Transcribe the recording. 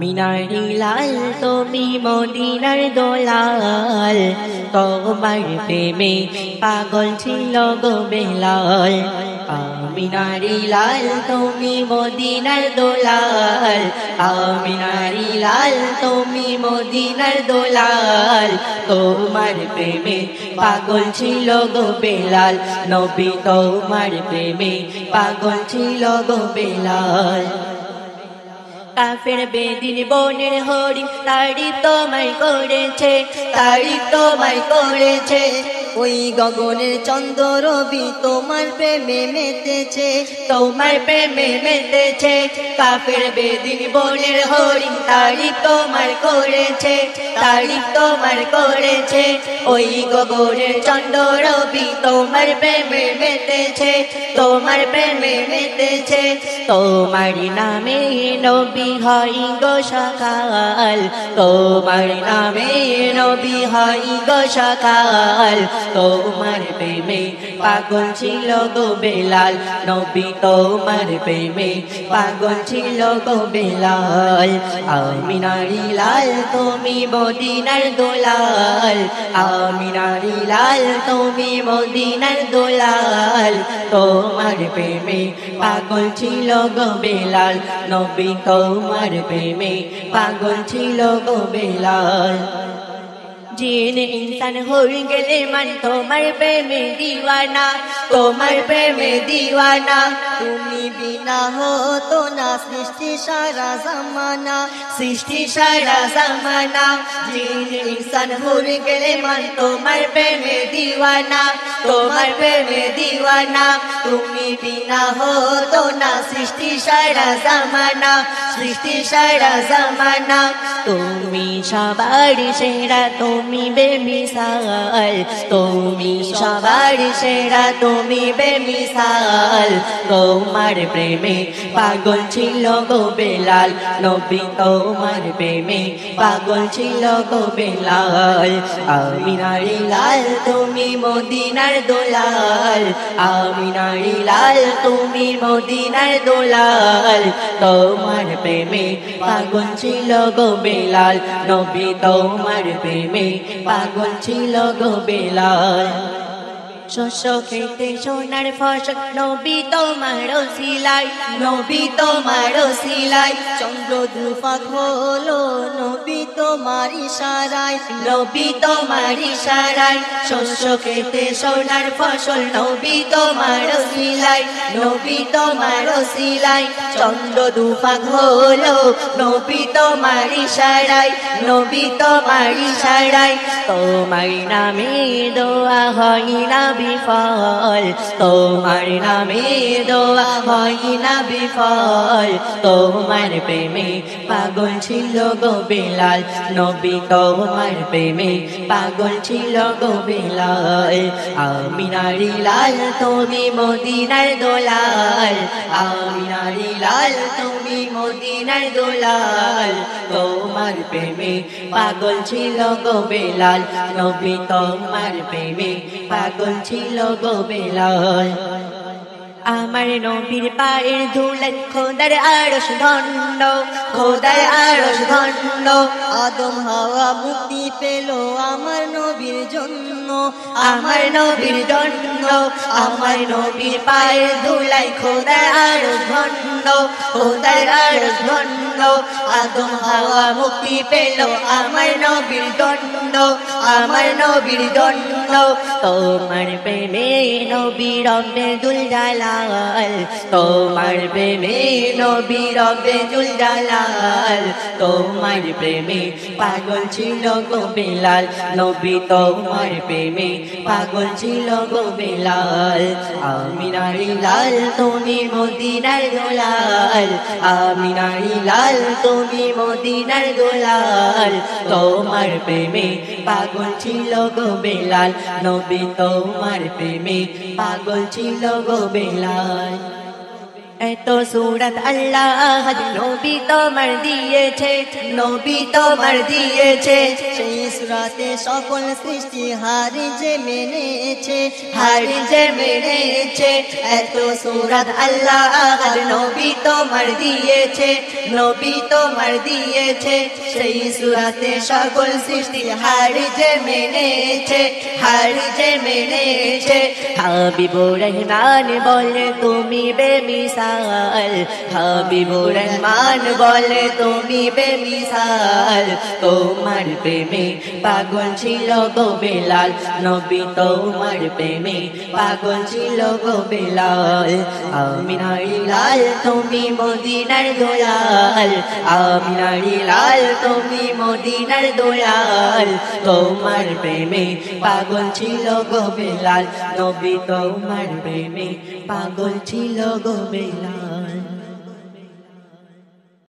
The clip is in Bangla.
আমিনারি লাল তুমি মদিনার দোলাল তোমার প্রেমে পাগল ছিল গো বেলাল আমিনারি লাল তুমি মদিনার দোলাল আমিনারি লাল তুমি মদিনার দোলাল তোমার প্রেমে পাগল ছিল গো বেলাল নবী তোমার প্রেমে পাগল ছিল গো বেলাল কাফের বেদিন বনের হরি তারিফ তোমায় করেছে তারিফ তোমায় করেছে ওই গগনের চন্দ্র রবি তোমার প্রেমে মেতেছে তোমার প্রেমে মেতেছে কাফের বেদিন বনের হরি তারিফ তোমার করেছে তারিফ তোমার করেছে ওই গগনের চন্দ্র রবি তোমার প্রেমে মেতেছে তোমার প্রেমে মেতেছে তোমার নামে নবী হয় গো সকাল তোমার নামে নবী হয় গো সকাল তোমার প্রেমে পাগল ছিল গো বেলাল নবী তোমার প্রেমে পাগল ছিল গো বেলাল আমিনারি লাল তুমি মদিনার দোলাল আমিনারি লাল তুমি মদিনার দোলাল তোমার প্রেমে পাগল ছিল গো বেলাল নবী তোমার প্রেমে পাগল ছিল গো বেলাল জিন ইনসান হয়ে গেলে মান তোমার প্রেমে দিওয়ানা তোমার প্রেমে দিওয়ানা তুমি বিনা হতো না সৃষ্টি সারা জামানা সৃষ্টি সারা জামানা জিন ইনসান হয়ে গেলে মান তোমার প্রেমে দিওয়ানা তোমার প্রেমে দিওয়ানা তুমি বিনা হতো না সৃষ্টি সারা জামানা সৃষ্টি সারা জামানা তুমি সবার সেরা তুমি বেমিসাল তুমি সবার সেরা তুমি বেমিসাল তোমার প্রেমে পাগল ছিল গো বেলাল নবী তোমার প্রেমে পাগল ছিল গো বেলাল আমিনারি লাল তুমি মদিনার দোলাল আমিনারি লাল তুমি মদিনার দোলাল তোমার প্রেমে পাগল ছিল গো বেলাল নবী তোমার প্রেমে পাগল ছিল গো বেলাল শস্য খেতে সোনার ফসল নবী তোমার সিলাই নবী তোমার সিলাই চন্দ্র দুফাক হলো নবী তোমার ইশারায় নবী তোমার ইশারায় শস্য খেতে সোনার ফসল নবী তোমার সিলাই নবী তোমার সিলাই চন্দ্র দুফাক হলো নবী তোমার ইশারায় নবী তোমার ইশারায় তোমার নামে দোয়া হয় না বিফল তোমার নামে দোয়া হয় না বিফল তোমার প্রেমে পাগল ছিল গো বেলাল নবী তোমার প্রেমে পাগল ছিল গো বেলাল আমিনারি লাল তুমি মদিনার দোলাল আমিনারি লাল তুমি মদিনার দোলাল তোমার প্রেমে পাগল ছিল গো বেলাল নবী তোমার প্রেমে পাগল ছিল গো বেলাল আমার নবীর পায়ের ধুলাই খোদার আরশ ধন্য খোদার আরশ ধন্য আদম হাওয়া মুক্তি পেল আমার নবীর জন্য আমার নবীর জন্য আমার নবীর পায়ের ধুলাই খোদার আরশ ধন্য খোদার আরশ ধন্য আদম হাওয়া মুক্তি পেল আমার নবীর জন্য আমার নবীর জন্য তোমার প্রেমে নবী রব্বে দুল জালাল তোমার প্রেমে নবী রব্বে দুল জালাল তোমার প্রেমে পাগল ছিল গো বেলাল নবী তোমার প্রেমে পাগল ছিল গো বেলাল আমিনারি লাল তুমি মদিনার দোলাল আমিনারি লাল তুমি মদিনার দোলাল তোমার প্রেমে পাগল ছিল গো বেলাল নবী তোমার প্রেমে পাগল ছিল গো বেলাল এত সূরত আল্লাহ নবী তোমার দিয়েছে, নবী তোমার দিয়েছে। সেই সূরাতে সকল সৃষ্টি হার যে মেনেছে, হার যে মেনেছে। এত সূরত আল্লাহ নবী তোমার দিয়েছে, নবী তোমার দিয়েছে। সেই সূরাতে সকল সৃষ্টি হার যে মেনেছে, হার যে মেনেছে। হাবিবুর রহমান বলে তুমি বেমিসাল, হাবিবুর রহমান বলে তুমি বেমিসাল। তোমার প্রেমে পাগল ছিল গো বেলাল, নবী তোমার প্রেমে পাগল ছিল গো বেলাল। আমিনার লাল তুমি মদিনার দোলাল, আমিনার লাল তুমি মদিনার দোলাল। তোমার প্রেমে পাগল ছিল গো বেলাল, নবী তোমার প্রেমে পাগল ছিল গো বেলাল।